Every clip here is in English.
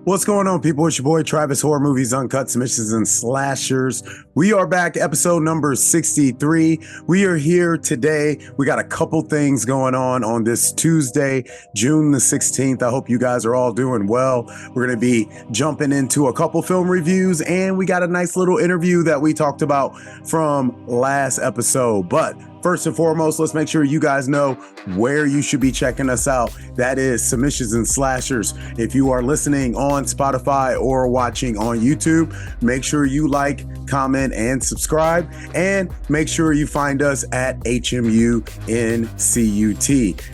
What's going on, people? It's your boy Travis, Horror Movies, Uncut, Submissions, and Slashers. We are back, episode number 63. We are here today. We got a couple things going on this Tuesday, June the 16th. I hope you guys are all doing well. We're going to be jumping into a couple film reviews, and we got a nice little interview that we talked about from last episode. But first and foremost, let's make sure you guys know where you should be checking us out. That is Submissions and Slashers. If you are listening on Spotify or watching on YouTube, make sure you like, comment, and subscribe. And make sure you find us at HMUNCUT.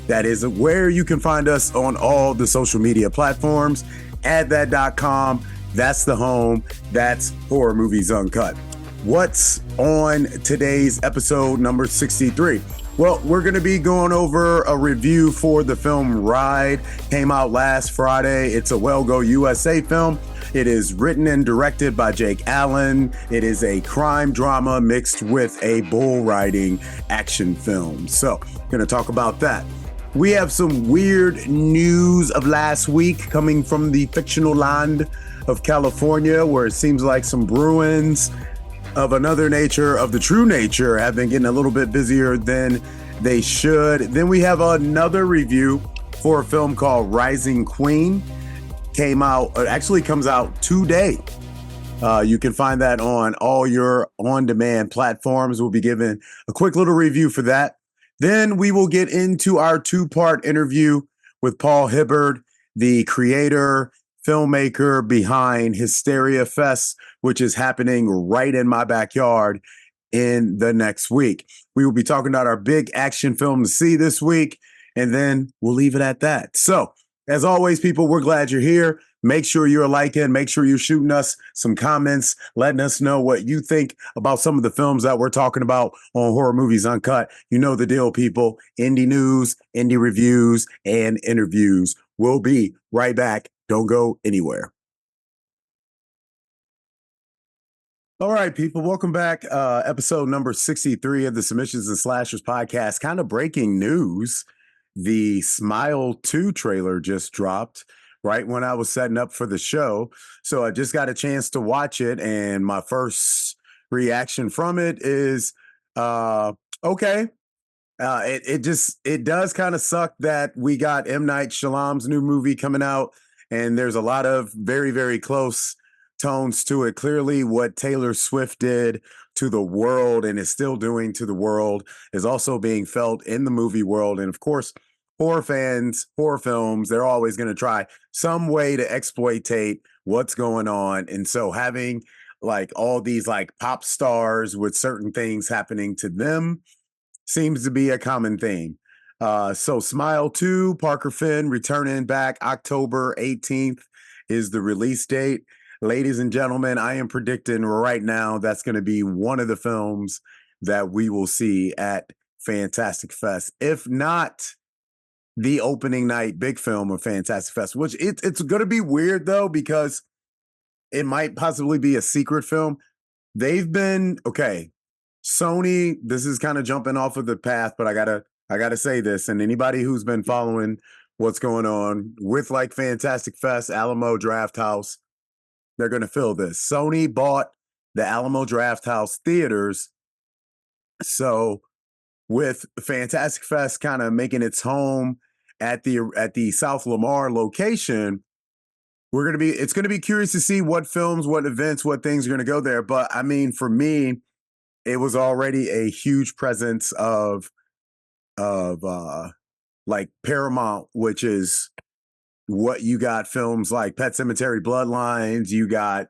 That is where you can find us on all the social media platforms. Addthat.com. That's the home. That's Horror Movies Uncut. What's on today's episode number 63? Well, we're going to be going over a review for the film Ride. Came out last Friday. It's a Well Go USA film. It is written and directed by Jake Allen. It is a crime drama mixed with a bull riding action film. So, going to talk about that. We have some weird news of last week coming from the fictional land of California, where it seems like some Bruins of another nature, of the true nature, have been getting a little bit busier than they should. Then we have another review for a film called Rising Queen. Actually comes out today. You can find that on all your on-demand platforms. We'll be giving a quick little review for that. Then we will get into our two-part interview with Paul Hibbard, the creator, filmmaker behind Hysteria Fest, which is happening right in my backyard in the next week. We will be talking about our big action film to see this week, and then we'll leave it at that. So, as always, people, we're glad you're here. Make sure you're liking, make sure you're shooting us some comments, letting us know what you think about some of the films that we're talking about on Horror Movies Uncut. You know the deal, people. Indie news, indie reviews, and interviews. We'll be right back. Don't go anywhere. All right, people, welcome back. Episode number 63 of the Submissions and Slashers podcast. Kind of breaking news. The Smile 2 trailer just dropped right when I was setting up for the show. So I just got a chance to watch it, and my first reaction from it is okay. It does kind of suck that we got M. Night Shyamalan's new movie coming out, and there's a lot of very, very close tones to it. Clearly, what Taylor Swift did to the world and is still doing to the world is also being felt in the movie world. And of course, horror fans, horror films, they're always going to try some way to exploitate what's going on. And so having like all these like pop stars with certain things happening to them seems to be a common theme. So Smile 2, Parker Finn returning back October 18th is the release date. Ladies and gentlemen, I am predicting right now that's going to be one of the films that we will see at Fantastic Fest. If not the opening night big film of Fantastic Fest, which it's going to be weird though, because it might possibly be a secret film. They've been, okay, Sony, this is kind of jumping off of the path, but I gotta say this, and anybody who's been following what's going on with like Fantastic Fest, Alamo Drafthouse, they're gonna feel this. Sony bought the Alamo Drafthouse theaters, so with Fantastic Fest kind of making its home at the South Lamar location, it's gonna be curious to see what films, what events, what things are gonna go there. But I mean, for me, it was already a huge presence of like Paramount, which is what you got films like Pet Sematary Bloodlines, you got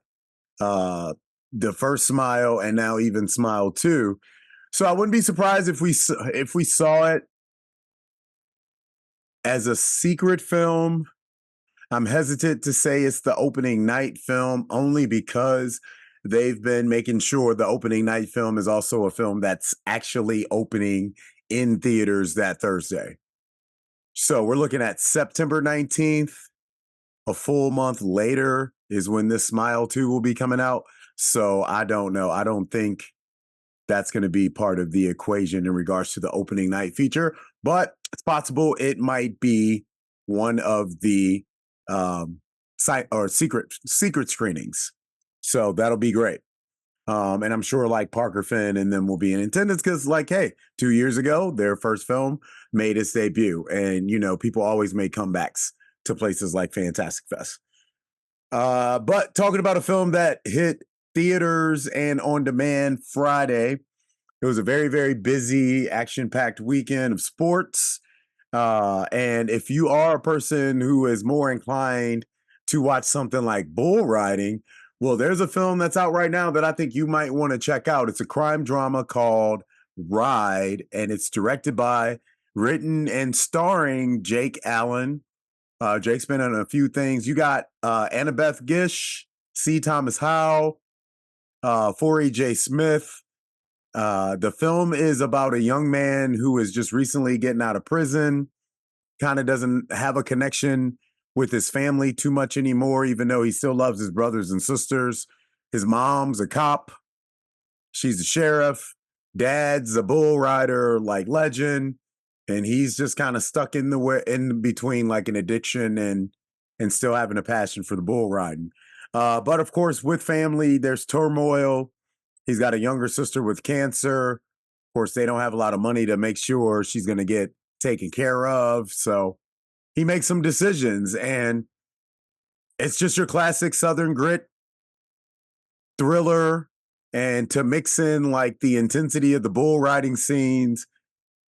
the first Smile, and now even Smile 2. So I wouldn't be surprised if we saw it as a secret film. I'm hesitant to say it's the opening night film only because they've been making sure the opening night film is also a film that's actually opening in theaters that Thursday. So we're looking at September 19th. A full month later is when this Smile 2 will be coming out. So I don't know. I don't think that's going to be part of the equation in regards to the opening night feature, but it's possible it might be one of the secret screenings. So that'll be great. And I'm sure like Parker Finn and them will be in attendance because, like, hey, 2 years ago, their first film made its debut. And, people always make comebacks to places like Fantastic Fest. But talking about a film that hit theaters and on demand Friday, it was a very, very busy, action packed weekend of sports. And if you are a person who is more inclined to watch something like bull riding, well, there's a film that's out right now that I think you might want to check out. It's a crime drama called Ride, and it's directed by, written, and starring Jake Allen. Jake's been in a few things. You got Annabeth Gish, C. Thomas Howell, Forey J. Smith. The film is about a young man who is just recently getting out of prison, kind of doesn't have a connection with his family too much anymore, even though he still loves his brothers and sisters. His mom's a cop. She's a sheriff. Dad's a bull rider, like legend. And he's just kind of stuck in between like an addiction and still having a passion for the bull riding. But of course, with family, there's turmoil. He's got a younger sister with cancer. Of course, they don't have a lot of money to make sure she's going to get taken care of. So he makes some decisions, and it's just your classic Southern grit thriller. And to mix in like the intensity of the bull riding scenes,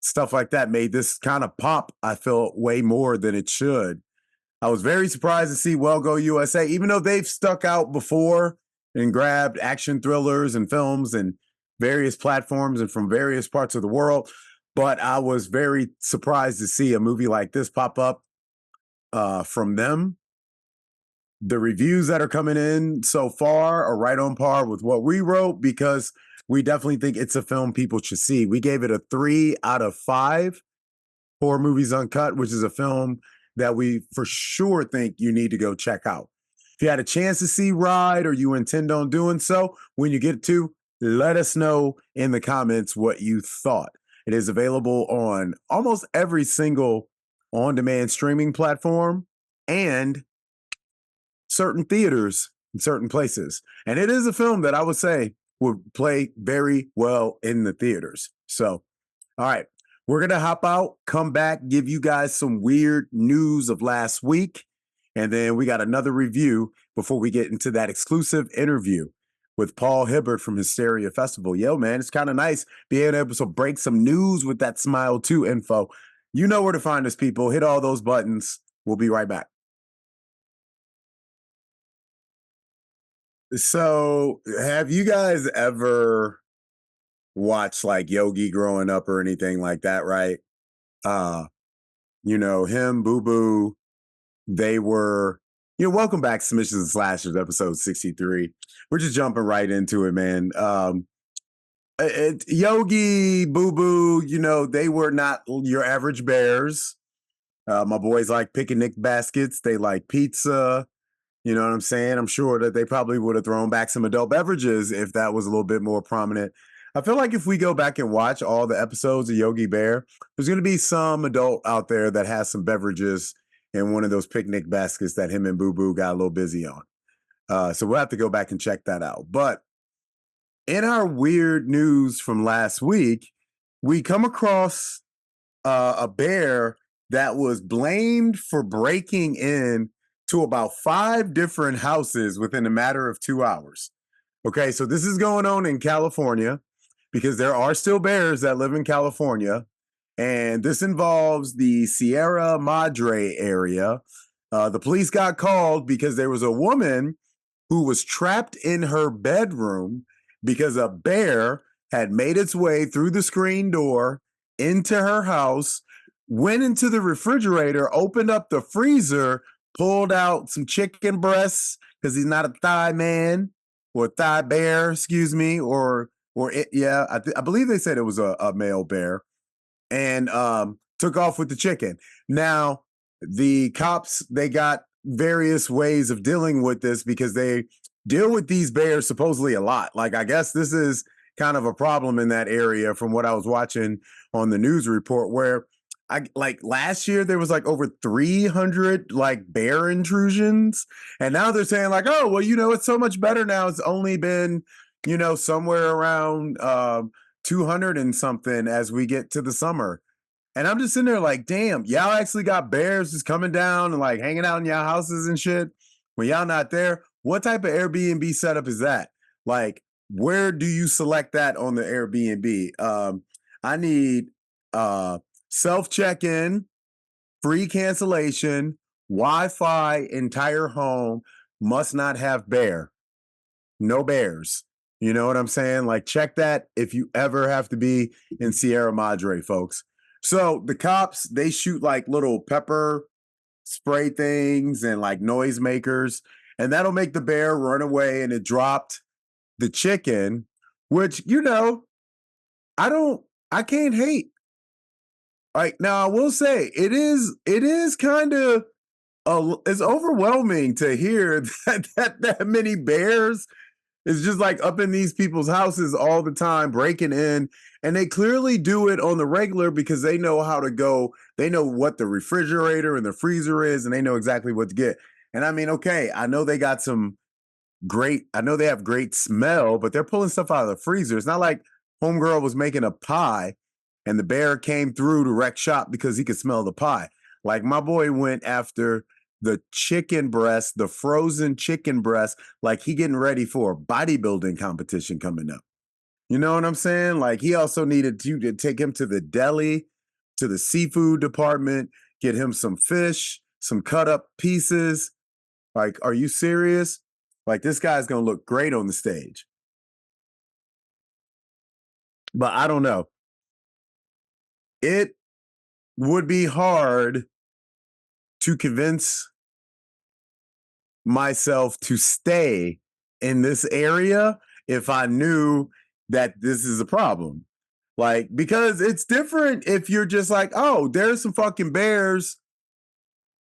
stuff like that made this kind of pop, I felt, way more than it should. I was very surprised to see Well Go USA, even though they've stuck out before and grabbed action thrillers and films and various platforms and from various parts of the world. But I was very surprised to see a movie like this pop up from them. The reviews that are coming in so far are right on par with what we wrote, because we definitely think it's a film people should see. We gave it a 3 out of 5. Horror Movies Uncut, which is a film that we for sure think you need to go check out. If you had a chance to see Ride, or you intend on doing so, when you get to, let us know in the comments what you thought. It is available on almost every single on-demand streaming platform and certain theaters in certain places. And it is a film that I would say would play very well in the theaters. So, all right, we're going to hop out, come back, give you guys some weird news of last week. And then we got another review before we get into that exclusive interview with Paul Hibbard from Hysteria Festival. Yo, man, it's kind of nice being able to break some news with that Smile 2 info. You know where to find us, people. Hit all those buttons. We'll be right back. So, have you guys ever watched like Yogi growing up or anything like that, right? Uh, him, Boo Boo, they were, welcome back, Submissions and Slashers, episode 63. We're just jumping right into it, man. Yogi, Boo Boo, they were not your average bears. My boys like picnic baskets. They like pizza. You know what I'm saying? I'm sure that they probably would have thrown back some adult beverages if that was a little bit more prominent. I feel like if we go back and watch all the episodes of Yogi Bear, there's going to be some adult out there that has some beverages in one of those picnic baskets that him and Boo Boo got a little busy on. So we'll have to go back and check that out. But in our weird news from last week, we come across a bear that was blamed for breaking in to about 5 different houses within a matter of 2 hours. Okay, so this is going on in California because there are still bears that live in California. And this involves the Sierra Madre area. The police got called because there was a woman who was trapped in her bedroom because a bear had made its way through the screen door into her house, went into the refrigerator, opened up the freezer, pulled out some chicken breasts because he's not a thigh man or thigh bear, excuse me, I believe they said it was a male bear, and took off with the chicken. Now, the cops, they got various ways of dealing with this because they deal with these bears supposedly a lot. Like, I guess this is kind of a problem in that area from what I was watching on the news report, where I like last year there was like over 300 like bear intrusions, and now they're saying like, oh well, it's so much better now. It's only been somewhere around 200 and something as we get to the summer. And I'm just sitting there like, damn, y'all actually got bears just coming down and like hanging out in y'all houses and shit when y'all not there. What type of Airbnb setup is that? Like, where do you select that on the Airbnb? I need self check-in, free cancellation, Wi-Fi, entire home, must not have bear, no bears. You know what I'm saying? Like, check that if you ever have to be in Sierra Madre, folks. So the cops, they shoot like little pepper spray things and like noisemakers, and that'll make the bear run away. And it dropped the chicken, which, I can't hate. Like, now I will say it is kind of it's overwhelming to hear that many bears is just like up in these people's houses all the time, breaking in. And they clearly do it on the regular because they know how to go. They know what the refrigerator and the freezer is, and they know exactly what to get. And I mean, okay, I know they got I know they have great smell, but they're pulling stuff out of the freezer. It's not like homegirl was making a pie and the bear came through to wreck shop because he could smell the pie. Like, my boy went after the chicken breast, the frozen chicken breast, like he getting ready for a bodybuilding competition coming up. You know what I'm saying? Like, he also needed you to take him to the deli, to the seafood department, get him some fish, some cut up pieces. Like, are you serious? Like, this guy's going to look great on the stage. But I don't know. It would be hard to convince myself to stay in this area if I knew that this is a problem. Like, because it's different if you're just like, oh, there's some fucking bears,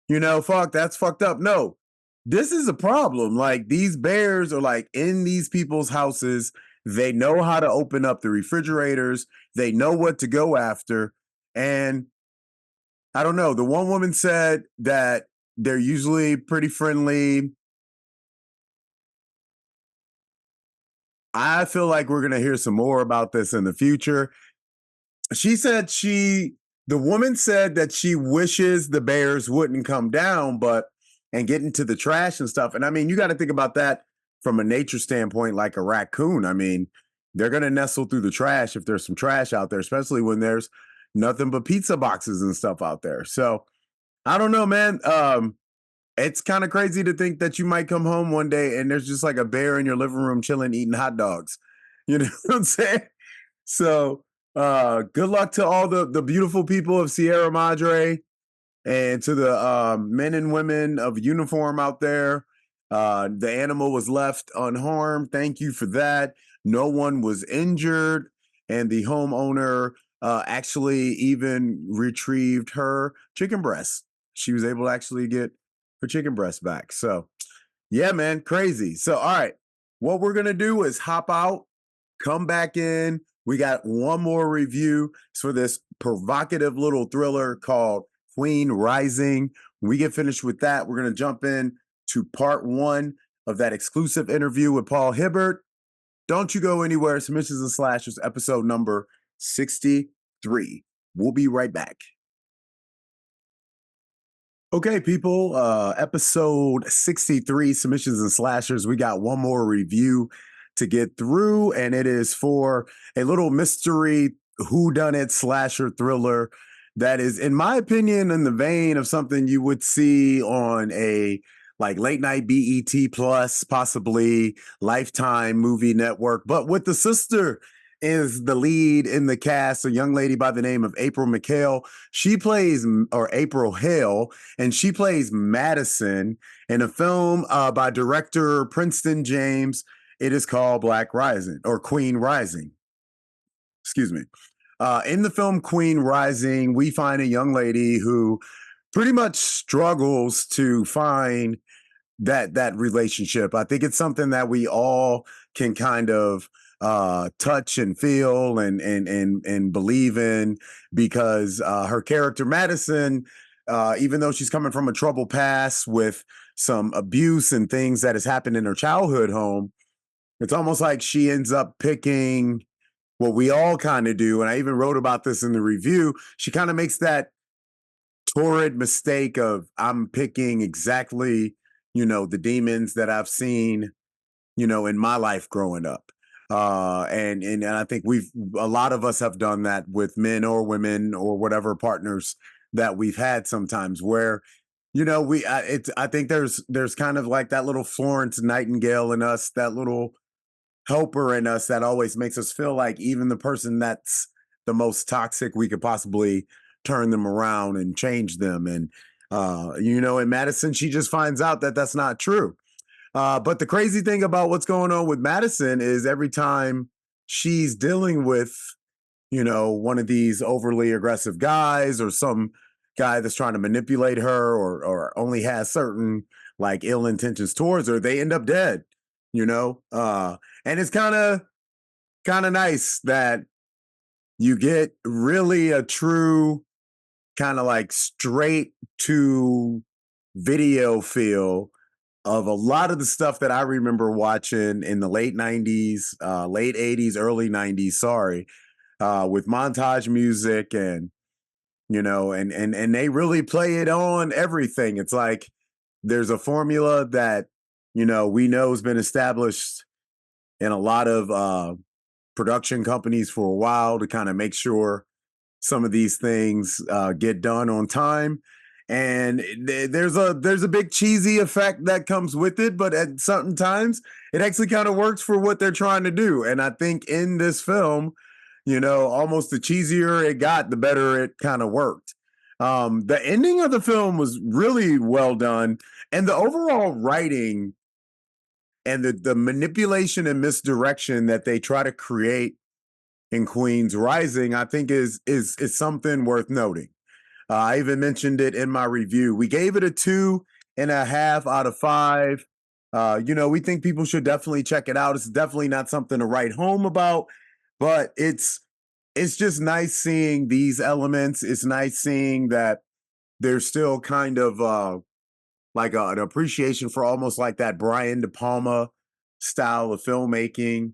fuck, that's fucked up. No, this is a problem. Like, these bears are like in these people's houses. They know how to open up the refrigerators. They know what to go after. And I don't know. The one woman said that they're usually pretty friendly. I feel like we're going to hear some more about this in the future. The woman said that she wishes the bears wouldn't come down, and get into the trash and stuff. And I mean, you got to think about that from a nature standpoint, like a raccoon. I mean, they're going to nestle through the trash if there's some trash out there, especially when there's nothing but pizza boxes and stuff out there. So I don't know, man. It's kind of crazy to think that you might come home one day and there's just like a bear in your living room chilling, eating hot dogs. You know what I'm saying? So good luck to all the beautiful people of Sierra Madre and to the men and women of uniform out there. The animal was left unharmed. Thank you for that. No one was injured. And the homeowner actually even retrieved her chicken breast. She was able to actually get her chicken breast back. So, yeah, man, crazy. So, all right, what we're going to do is hop out, come back in. We got one more review for this provocative little thriller called Queen Rising. When we get finished with that, we're going to jump in to part one of that exclusive interview with Paul Hibbard. Don't you go anywhere. Submissions and Slashers, episode number 63. We'll be right back. Okay, people, episode 63, Submissions and Slashers. We got one more review to get through, and it is for a little mystery whodunit slasher thriller that is, in my opinion, in the vein of something you would see on a like late night BET Plus, possibly Lifetime movie network, but with the sister is the lead in the cast, a young lady by the name of April McHale. She plays, or April Hale, and she plays Madison in a film by director Princeton James. It is called Black Rising, or Queen Rising. Excuse me. In the film Queen Rising, we find a young lady who pretty much struggles to find that relationship. I think it's something that we all can kind of touch and feel and believe in, because her character Madison, even though she's coming from a troubled past with some abuse and things that has happened in her childhood home, it's almost like she ends up picking what we all kind of do. And I even wrote about this in the review. She kind of makes that torrid mistake of, I'm picking exactly, the demons that I've seen, in my life growing up. And I think a lot of us have done that with men or women or whatever partners that we've had sometimes, where, I think there's kind of like that little Florence Nightingale in us, that little helper in us that always makes us feel like even the person that's the most toxic, we could possibly turn them around and change them. And, in Madison, she just finds out that that's not true. But the crazy thing about what's going on with Madison is every time she's dealing with, one of these overly aggressive guys or some guy that's trying to manipulate her or only has certain like ill intentions towards her, they end up dead, and it's kind of nice that you get really a true kind of like straight to video feel of a lot of the stuff that I remember watching in the late 90s, late 80s, early 90s, with montage music and, and they really play it on everything. It's like there's a formula that, we know has been established in a lot of production companies for a while to kind of make sure some of these things get done on time. And there's a big cheesy effect that comes with it, but at certain times it actually kind of works for what they're trying to do. And I think in this film, almost the cheesier it got, the better it kind of worked. The ending of the film was really well done, and the overall writing and the manipulation and misdirection that they try to create in Queen's Rising, I think is something worth noting. I even mentioned it in my review. We gave it a 2.5 out of 5. We think people should definitely check it out. It's definitely not something to write home about, but it's just nice seeing these elements. It's nice seeing that there's still kind of like an appreciation for almost like that Brian De Palma style of filmmaking,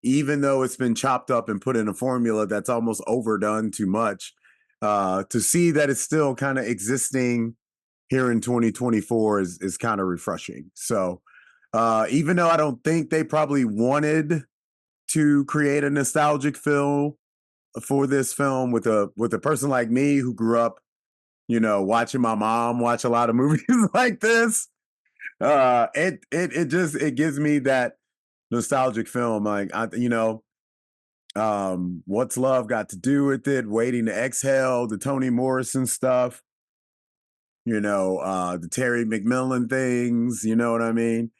even though it's been chopped up and put in a formula that's almost overdone too much. To see that it's still kind of existing here in 2024 is kind of refreshing. So even though I don't think they probably wanted to create a nostalgic feel for this film with a person like me who grew up, watching my mom watch a lot of movies like this, it gives me that nostalgic film. Like What's Love Got to Do with It, Waiting to Exhale, the Toni Morrison stuff, the Terry McMillan things, you know what I mean?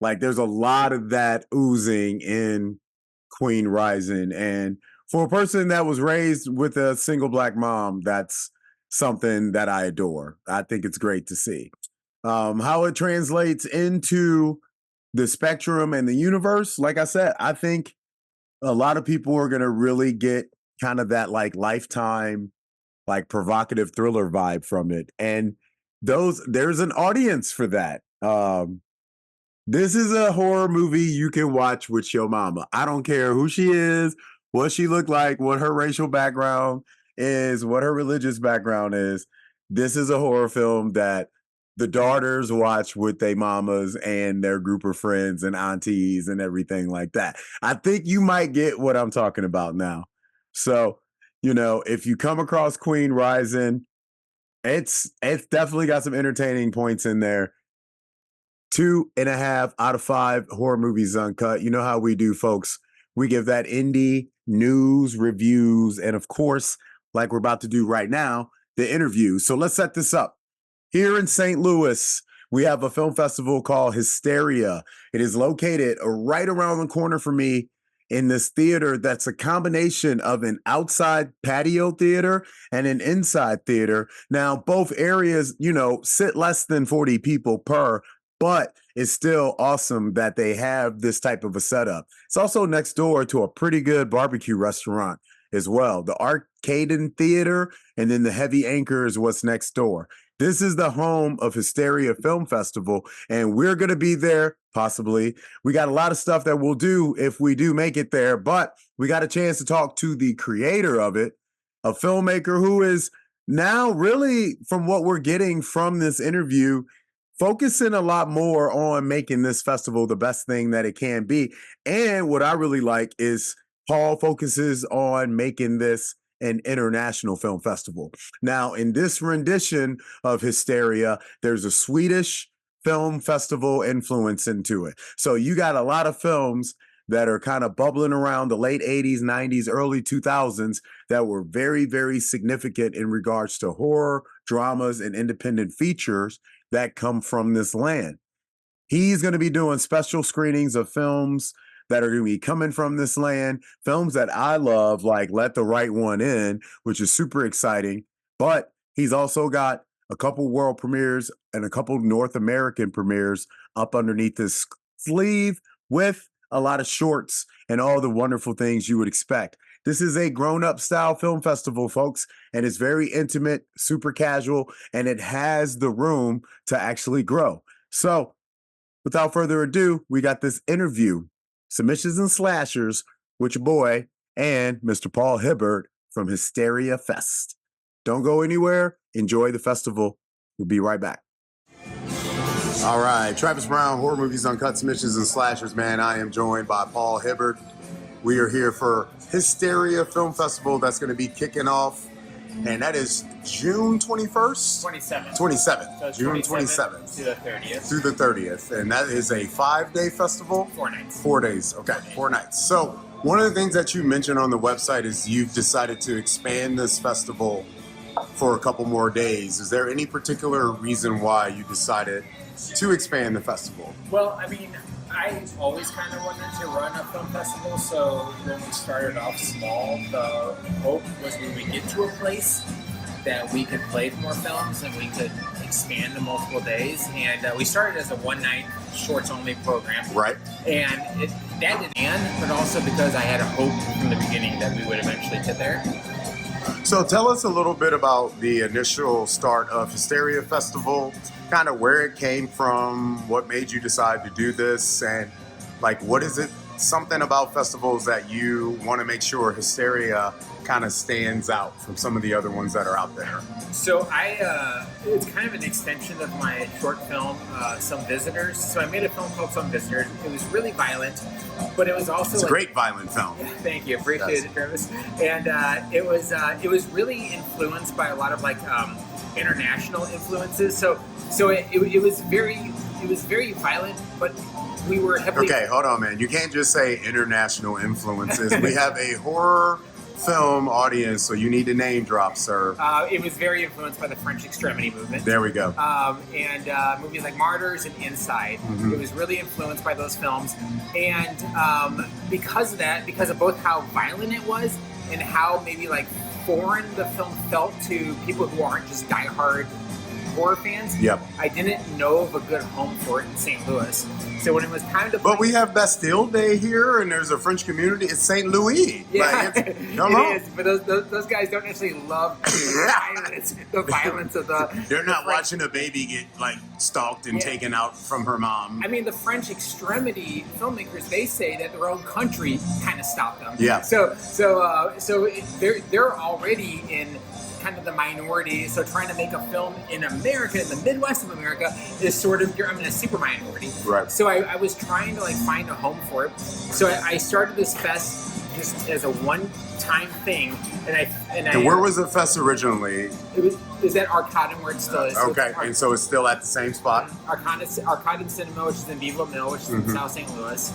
Like there's a lot of that oozing in Queen Rising. And for a person that was raised with a single Black mom, that's something that I adore. I think it's great to see. How it translates into the spectrum and the universe, like I said, I think a lot of people are going to really get kind of that like Lifetime, like provocative thriller vibe from it. And there's an audience for that. This is a horror movie you can watch with your mama. I don't care who she is, what she looked like, what her racial background is, what her religious background is. This is a horror film that the daughters watch with their mamas and their group of friends and aunties and everything like that. I think you might get what I'm talking about now. So, if you come across Queen Rising, it's definitely got some entertaining points in there. 2.5 out of 5 horror movies uncut. You know how we do, folks. We give that indie news, reviews, and of course, like we're about to do right now, the interview. So let's set this up. Here in St. Louis, we have a film festival called Hysteria. It is located right around the corner from me in this theater that's a combination of an outside patio theater and an inside theater. Now, both areas, sit less than 40 people per, but it's still awesome that they have this type of a setup. It's also next door to a pretty good barbecue restaurant as well. The Arcade and Theater, and then the Heavy Anchor is what's next door. This is the home of Hysteria Film Festival, and we're going to be there, possibly. We got a lot of stuff that we'll do if we do make it there, but we got a chance to talk to the creator of it, a filmmaker who is now really, from what we're getting from this interview, focusing a lot more on making this festival the best thing that it can be. And what I really like is Paul focuses on making this an international film festival. Now, in this rendition of Hysteria, there's a Swedish film festival influence into it. So you got a lot of films that are kind of bubbling around the late 80s, 90s, early 2000s that were very, very significant in regards to horror, dramas, and independent features that come from this land. He's going to be doing special screenings of films that are going to be coming from this land, films that I love, like Let the Right One In, which is super exciting. But he's also got a couple world premieres and a couple North American premieres up underneath his sleeve with a lot of shorts and all the wonderful things you would expect. This is a grown-up style film festival, folks, and it's very intimate, super casual, and it has the room to actually grow. So without further ado, we got this interview, Submissions and Slashers, with your boy and Mr. Paul Hibbard from Hysteria Fest. Don't go anywhere. Enjoy the festival. We'll be right back. All right, Travis Brown, Horror Movies Uncut, Submissions and Slashers, man. I am joined by Paul Hibbard. We are here for Hysteria Film Festival that's going to be kicking off, and that is June 21st? 27th. 27th. So June 27th 27th. to the 30th. Through the 30th. And that is a 5-day festival? 4 nights. 4 days. Okay, 4 nights. So one of the things that you mentioned on the website is you've decided to expand this festival for a couple more days. Is there any particular reason why you decided to expand the festival? Well, I mean, I always kind of wanted to run a film festival, so when we started off small, the hope was we would get to a place that we could play more films and we could expand to multiple days. And we started as a one-night shorts-only program. Right. And that didn't end, but also because I had a hope from the beginning that we would eventually get there. So tell us a little bit about the initial start of Hysteria Festival, kind of where it came from, what made you decide to do this, and like what is it, something about festivals that you want to make sure Hysteria kind of stands out from some of the other ones that are out there? So it's kind of an extension of my short film, Some Visitors. So I made a film called Some Visitors. It was really violent, but it was also it's a great violent film. Thank you, appreciate it, Travis. And it was really influenced by a lot of like international influences. So it was very violent, but we were heavily. Okay, hold on, man. You can't just say international influences. We have a horror film audience, so you need to name drop, sir. It was very influenced by the French extremity movement. There we go. And movies like Martyrs and Inside. Mm-hmm. It was really influenced by those films. And because of that, because of both how violent it was and how maybe like foreign the film felt to people who aren't just diehard horror fans, yep. I didn't know of a good home for it in St. Louis. So when it was time to But we have Bastille Day here, and there's a French community. It's St. Louis. Yeah, like, it is. But those guys don't necessarily love the violence of the... They're not watching a baby get, like, stalked and taken out from her mom. I mean, the French extremity filmmakers, they say that their own country kind of stopped them. Yeah. So they're already in kind of the minority, so trying to make a film in America, in the Midwest of America, is sort of, I'm in a super minority. Right. So I was trying to like find a home for it. So I started this fest just as a one-time thing, and where was the fest originally? It was at Arcade, where it still is. Okay, and so it's still at the same spot? Arcade and Cinema, which is in Vivo Mill, which is in South St. Louis.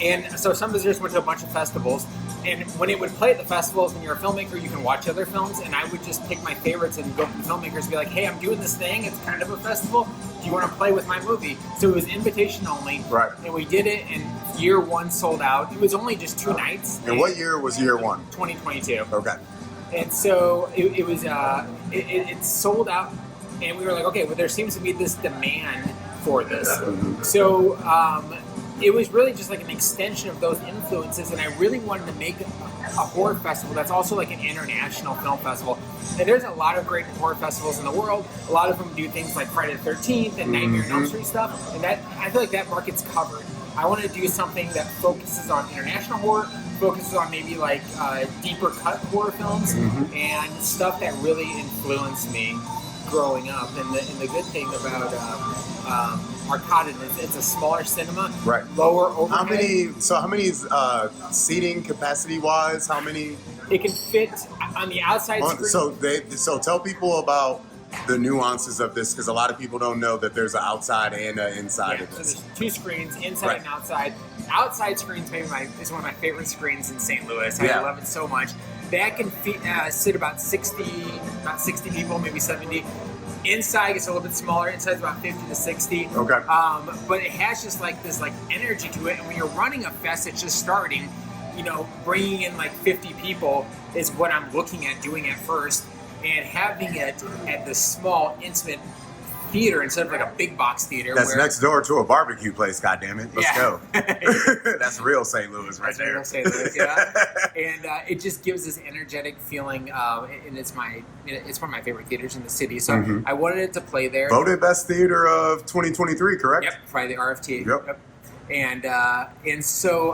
And so Some Visitors went to a bunch of festivals. And when it would play at the festivals, when you're a filmmaker, you can watch other films, and I would just pick my favorites and go to the filmmakers and be like, hey, I'm doing this thing, it's kind of a festival, do you want to play with my movie? So it was invitation only, right? And we did it, and year one sold out. It was only just 2 nights. And what year was year one? 2022. Okay. And so it sold out and we were like, okay, well, there seems to be this demand for this. So it was really just like an extension of those influences, and I really wanted to make a horror festival that's also like an international film festival. And there's a lot of great horror festivals in the world. A lot of them do things like Friday the 13th and Nightmare on Elm Street stuff, and that I feel like that market's covered. I want to do something that focuses on international horror, focuses on maybe like deeper cut horror films, and stuff that really influenced me growing up. And the good thing about Arcada is it's a smaller cinema, right? Lower overhead. How many seating capacity wise? How many? It can fit on the outside screen. So tell people about the nuances of this, because a lot of people don't know that there's an outside and an inside of this. So there's 2 screens, inside and outside. Outside screens is one of my favorite screens in St. Louis. I love it so much. That can sit about 60 people, maybe 70. Inside gets a little bit smaller. Inside's about 50 to 60. Okay. But it has just like this like energy to it. And when you're running a fest that's just starting, bringing in like 50 people is what I'm looking at doing at first. And having it at this small, intimate theater instead of like a big box theater. That's next door to a barbecue place, goddammit. Let's go. That's real St. Louis right there. Real St. Louis, yeah. And it just gives this energetic feeling, and it's one of my favorite theaters in the city. So I wanted it to play there. Voted best theater of 2023, correct? Yep, by the RFT. Yep. And so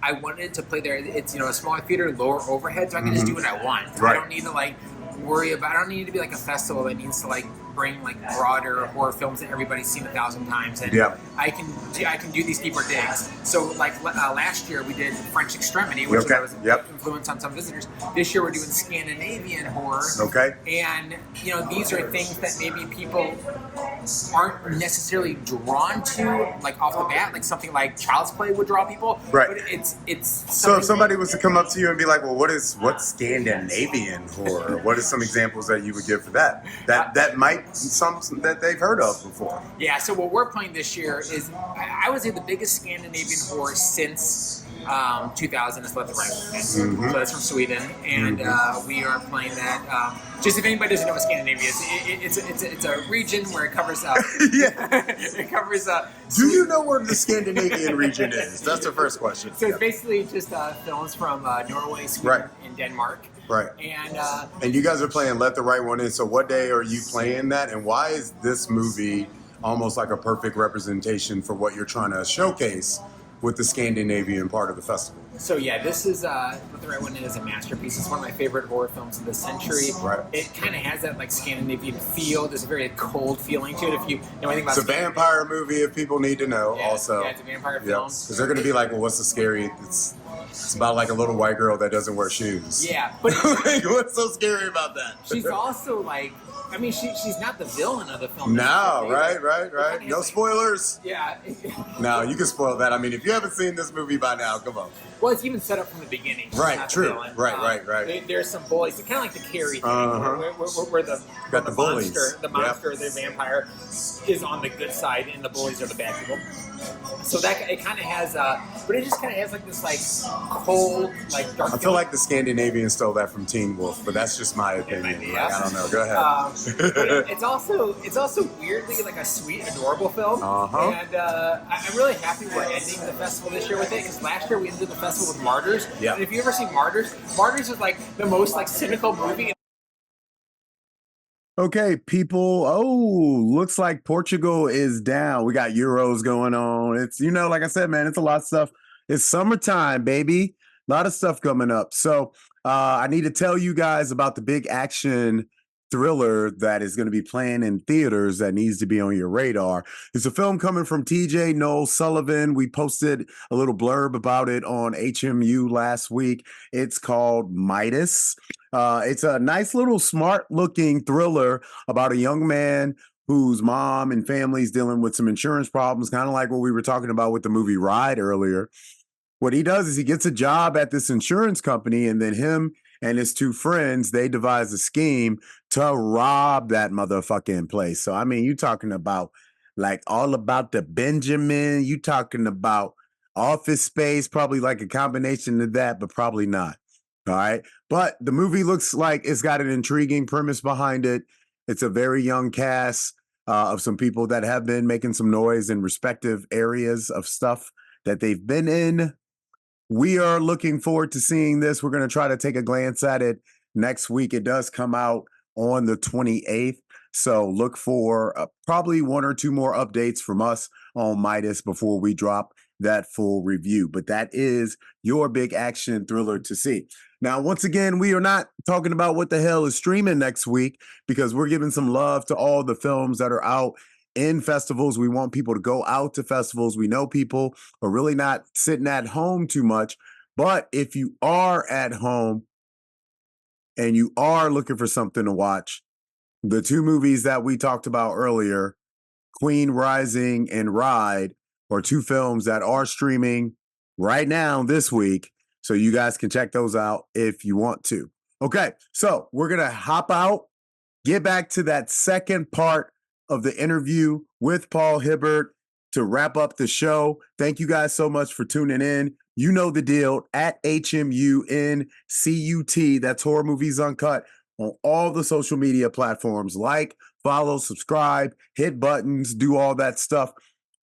I wanted it to play there. It's a smaller theater, lower overhead, so I can just do what I want. Right. I don't need to like worry about. I don't need it to be like a festival that needs to like bring like broader horror films that everybody's seen 1,000 times, and I can do these deeper digs. So like last year we did French Extremity, which was influence on some visitors. This year we're doing Scandinavian horror. Okay. And these are things that maybe people aren't necessarily drawn to like off the bat, like something like Child's Play would draw people. Right. But it's so if somebody was to come up to you and be like, well, what's Scandinavian horror? What are some examples that you would give for that? That might something that they've heard of before. Yeah, so what we're playing this year is, I would say, the biggest Scandinavian horror since 2000 is Let the Right One In. So that's from Sweden, and we are playing that. Just if anybody doesn't know what Scandinavia is, it's a region where it covers. It covers. Do you know where the Scandinavian region is? That's the first question. So it's basically just films from Norway, Sweden, and Denmark. Right. And you guys are playing Let the Right One In. So what day are you playing that? And why is this movie almost like a perfect representation for what you're trying to showcase with the Scandinavian part of the festival? So yeah, this is Let the Right One In is a masterpiece. It's one of my favorite horror films of the century. Right. It kind of has that like Scandinavian feel. There's a very cold feeling to it. If you know anything about it's a vampire movie. If people need to know, also. Yeah, it's a vampire film. Because they're going to be like, well, what's the scary? It's about like a little white girl that doesn't wear shoes. Yeah, but what's so scary about that? She's also like, I mean, she's not the villain of the film. No, right. No spoilers. Yeah. No, you can spoil that. I mean, if you haven't seen this movie by now, come on. Well, it's even set up from the beginning. Right, true. Right. There's some bullies. It's kind of like the Carrie thing, where the bullies. The monster, the vampire, is on the good side, and the bullies are the bad people. So that it kind of has, but it just kind of has like this like cold, like dark. I feel like the Scandinavians stole that from Teen Wolf, but that's just my opinion. Yeah. Like, I don't know. Go ahead. But it's also weirdly like a sweet, adorable film. And I'm really happy we're ending the festival this year with it, because last year we ended the festival with Martyrs. Yeah. And if you ever seen Martyrs is like the most like cynical movie. Okay, people. Oh, looks like Portugal is down. We got Euros going on. It's, like I said, man, it's a lot of stuff. It's summertime, baby. A lot of stuff coming up. So I need to tell you guys about the big action thriller that is going to be playing in theaters that needs to be on your radar. It's a film coming from TJ Noel Sullivan. We posted a little blurb about it on HMU last week. It's called Midas. It's a nice little smart looking thriller about a young man whose mom and family is dealing with some insurance problems, kind of like what we were talking about with the movie Ride earlier. What he does is he gets a job at this insurance company, and then him and his 2 friends, they devise a scheme to rob that motherfucking place. So, I mean, you talking about like all about the Benjamin, you talking about Office Space, probably like a combination of that, but probably not. All right. But the movie looks like it's got an intriguing premise behind it. It's a very young cast of some people that have been making some noise in respective areas of stuff that they've been in. We are looking forward to seeing this. We're going to try to take a glance at it next week. It does come out on the 28th. So look for probably one or two more updates from us on Midas before we drop that full review. But that is your big action thriller to see. Now, once again, we are not talking about what the hell is streaming next week because we're giving some love to all the films that are out in festivals. We want people to go out to festivals. We know people are really not sitting at home too much. But if you are at home and you are looking for something to watch, the two movies that we talked about earlier, Queen Rising and Ride, are two films that are streaming right now this week. So you guys can check those out if you want to. Okay, so we're going to hop out, get back to that second part of the interview with Paul Hibbard to wrap up the show. Thank you guys so much for tuning in. You know the deal, at HMUNCUT, that's Horror Movies Uncut, on all the social media platforms. Like, follow, subscribe, hit buttons, do all that stuff.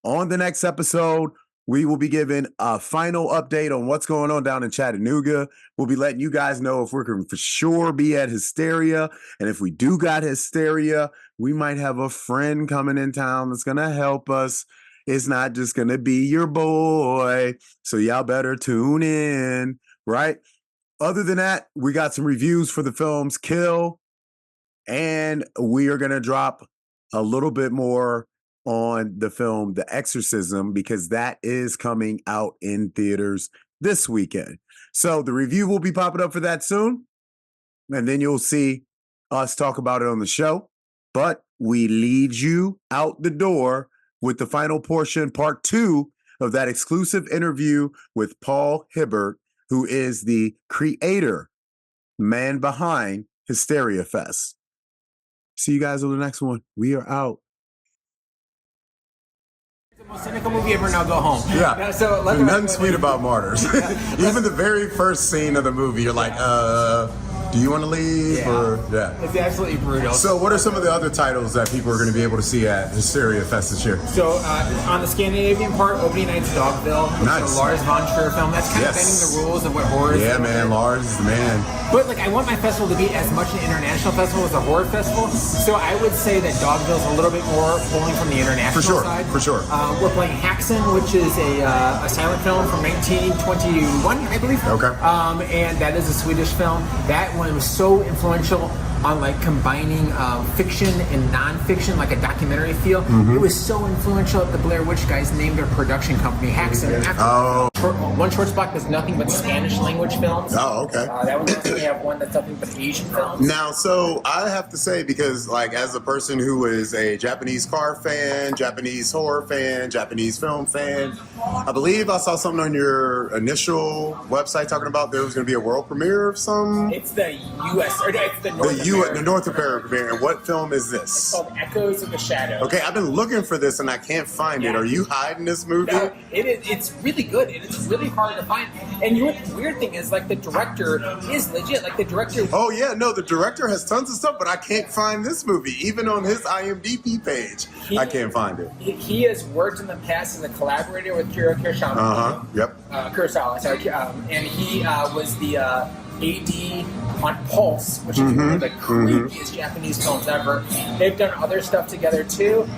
On the next episode, we will be giving a final update on what's going on down in Chattanooga. We'll be letting you guys know if we're going to for sure be at Hysteria. And if we do got Hysteria, we might have a friend coming in town that's going to help us. It's not just going to be your boy. So y'all better tune in, right? Other than that, we got some reviews for the films Kill, and we are going to drop a little bit more on the film The Exorcism because that is coming out in theaters this weekend. So the review will be popping up for that soon, and then you'll see us talk about it on the show. But we lead you out the door with the final portion, part 2 of that exclusive interview with Paul Hibbard, who is the creator, man behind Hysteria Fest. See you guys on the next one. We are out. The most cynical movie ever. Now go home. Yeah. So there's nothing sweet about Martyrs. Even the very first scene of the movie, you're like, do you want to leave? It's absolutely brutal. So what are some of the other titles that people are going to be able to see at Hysteria Fest this year? So on the Scandinavian part, opening night's Dogville, which is a Lars von Trier film. That's kind of bending the rules of what horror is. Yeah, man, Lars is the man. But like, I want my festival to be as much an international festival as a horror festival. So I would say that Dogville's a little bit more pulling from the international side. For sure. We're playing Haxen, which is a silent film from 1921, I believe. Okay. And that is a Swedish film. That one was so influential on like combining fiction and non-fiction, like a documentary feel. Mm-hmm. It was so influential that the Blair Witch guys named their production company Haxen after. One Short Block was nothing but Spanish language films. Oh, okay. That was also, we have one that's nothing but Asian films. Now, so I have to say, because like as a person who is a Japanese car fan, Japanese horror fan, Japanese film fan, I believe I saw something on your initial website talking about there was going to be a world premiere of some. It's the U.S. or no, it's the North American premiere. And what film is this? It's called Echoes of the Shadow. Okay, I've been looking for this and I can't find it. Are you hiding this movie? No, it's really good. It's really hard to find. And the weird thing is, like, the director is legit. Like, the director. Oh yeah, no, the director has tons of stuff, but I can't find this movie. Even on his IMDb page, I can't find it. He has worked in the past as a collaborator with Kira Kurosawa. Kurosawa, sorry. And he was the AD on Pulse, which is one of the creepiest Japanese films ever. They've done other stuff together too.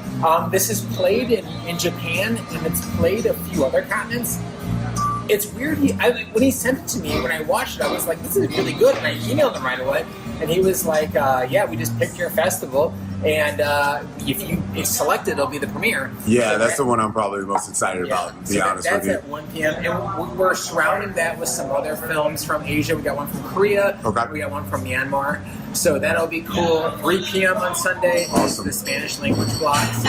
This is played in Japan, and it's played a few other continents. It's weird. When he sent it to me, when I watched it, I was like, this is really good. And I emailed him right away. And he was like, yeah, we just picked your festival. And if you get selected, it'll be the premiere. Yeah, that's the one I'm probably the most excited about, to be honest with you. That's at 1 p.m. And we're surrounding that with some other films from Asia. We got one from Korea. Okay. We got one from Myanmar. So that'll be cool. 3 p.m. on Sunday. Awesome. The Spanish language blocks.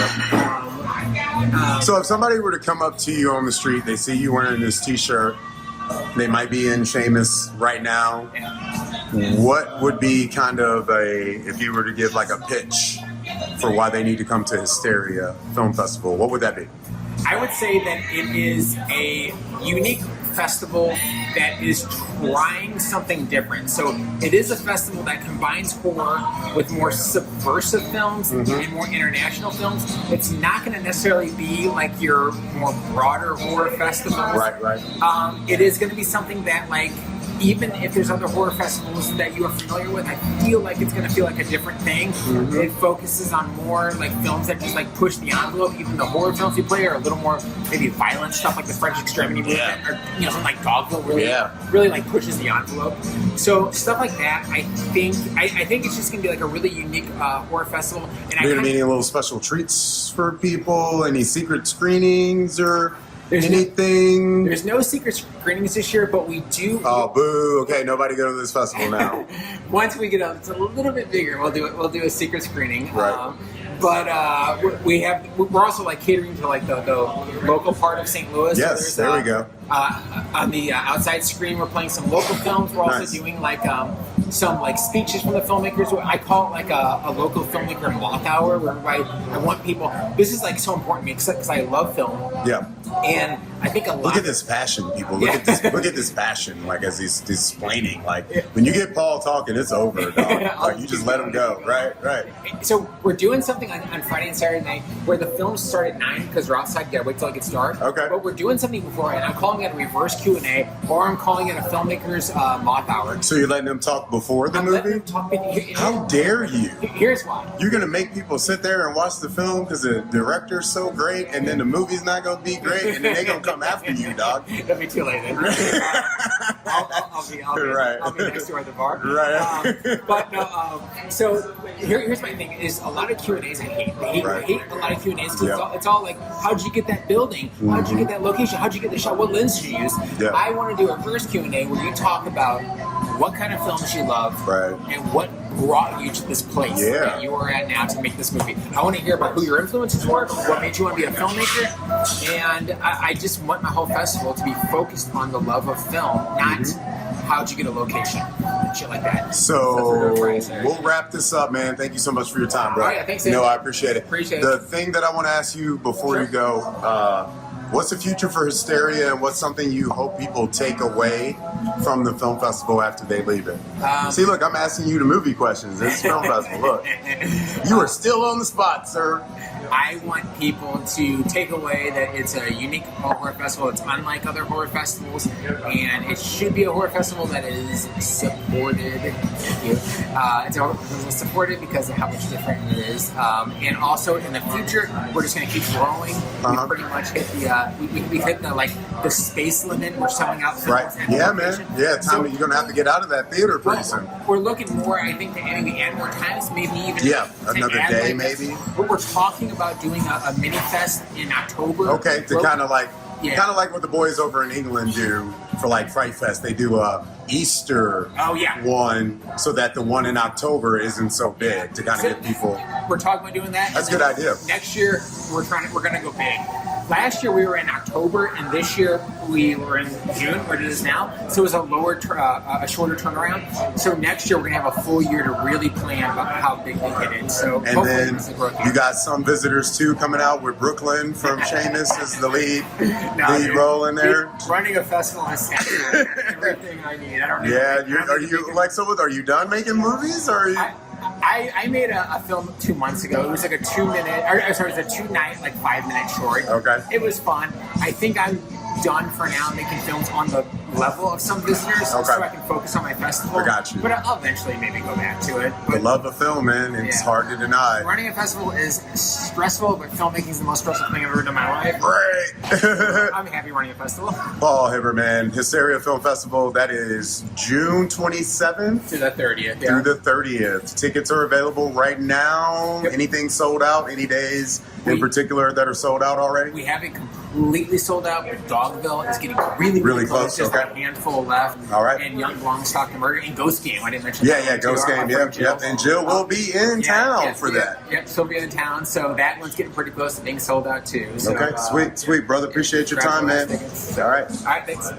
So if somebody were to come up to you on the street, they see you wearing this T-shirt, they might be in Seamus right now. What would be kind of if you were to give like a pitch for why they need to come to Hysteria Film Festival, what would that be? I would say that it is a unique festival that is trying something different. So it is a festival that combines horror with more subversive films and more international films. It's not going to necessarily be like your more broader horror festivals. Right. It is going to be something that, like, even if there's other horror festivals that you are familiar with, I feel like it's going to feel like a different thing. It focuses on more like films that just like push the envelope. Even the horror films you play are a little more maybe violent stuff, like the French Extremity movement, or something like Dogville really like pushes the envelope. So stuff like that, I think it's just going to be like a really unique horror festival. And You're going to be any little special treats for people? Any secret screenings or? Anything? There's no secret screenings this year, but we do. Oh, boo! Okay, nobody go to this festival now. Once we get up, it's a little bit bigger. We'll do a secret screening. Right. But we're also like catering to like the local part of St. Louis. Yes, so there we go. On the outside screen, we're playing some local films. We're also doing like some like speeches from the filmmakers. I call it like a local filmmaker moth hour, where I want people. This is like so important to me because I love film. Yeah. And I think a lot. Look at this passion, people. Look at this. Look at this passion. Like as he's explaining. Like when you get Paul talking, it's over, dog. Like you just let him go. Right. So we're doing something on Friday and Saturday night where the films start at 9 because they're outside. You gotta wait till it gets dark. Okay. But we're doing something before, and I'm calling it a reverse Q&A, or I'm calling it a filmmaker's moth hour. So you're letting them talk before the movie? Letting them talk. How dare you? Here's why. You're gonna make people sit there and watch the film because the director's so great, and then the movie's not gonna be great, and then they're gonna come after you, dog. It'll be too late then. I'll be next door at the bar. Right. But no, so here's my thing: is a lot of Q&As I hate. I hate a lot of Q&As because it's all like, how'd you get that building? How'd you get that location? How'd you get the shot? What lens did you use? I want to do a first Q&A where you talk about what kind of films you love and what brought you to this place that you are at now to make this movie. I want to hear about who your influences were, what made you want to be a filmmaker, and I just want my whole festival to be focused on the love of film, not how'd you get a location and shit like that. So we'll wrap this up, man. Thank you so much for your time, bro. Oh, yeah, thanks, I appreciate it. Appreciate the it. thing that I want to ask you before you go, what's the future for Hysteria, and what's something you hope people take away from the film festival after they leave it? See, look, I'm asking you the movie questions. This is film festival. Look, you are still on the spot, sir. I want people to take away that it's a unique horror festival. It's unlike other horror festivals, and it should be a horror festival that is supported. Thank you. It's supported because of how much different it is, and also in the future, we're just going to keep growing. We pretty much hit we hit the space limit. We're selling out. Yeah, man. Yeah, Tommy, you're going to have to get out of that theater pretty soon. We're looking more, I think, to add more times, maybe even another day, maybe. But we're talking about doing a mini fest in October. Okay, to kind of like what the boys over in England do for like Fright Fest. They do a Easter one so that the one in October isn't so big to kind of get people. We're talking about doing that. That's a good idea. Next year we're going to go big. Last year we were in October, and this year we were in June, where it is now. So it was a shorter turnaround. So next year we're going to have a full year to really plan about how big we hit it. So and then you got some visitors too coming out with Brooklyn from Seamus as the lead role in there. Running a festival has everything I need. I don't know. Yeah, are you done making movies, or are you? I made a film 2 months ago. It was like a 2-night, like 5-minute short. Okay. It was fun. I think I'm done for now making films on the level of some visitors, so I can focus on my festival. I got you. But I'll eventually maybe go back to it. But the love of film, man, it's hard to deny. Running a festival is stressful, but filmmaking is the most stressful thing I've ever done in my life. Right. I'm happy running a festival. Paul Hibbard, man. Hysteria Film Festival, that is June 27th. To the 30th, yeah. Through the 30th. Tickets are available right now. Yep. Anything sold out? Any days in particular that are sold out already? We have it completely sold out, but Dogville is getting really close. Just a handful left. All right. And Young Blonde Stock the Murder and Ghost Game. I didn't mention that. Yeah, Ghost Game. Yep. And Jill will be in town for that. Yep, she'll be in town. So that one's getting pretty close to being sold out too. So, okay, sweet, brother. Appreciate your time, man. Tickets. All right. Thanks.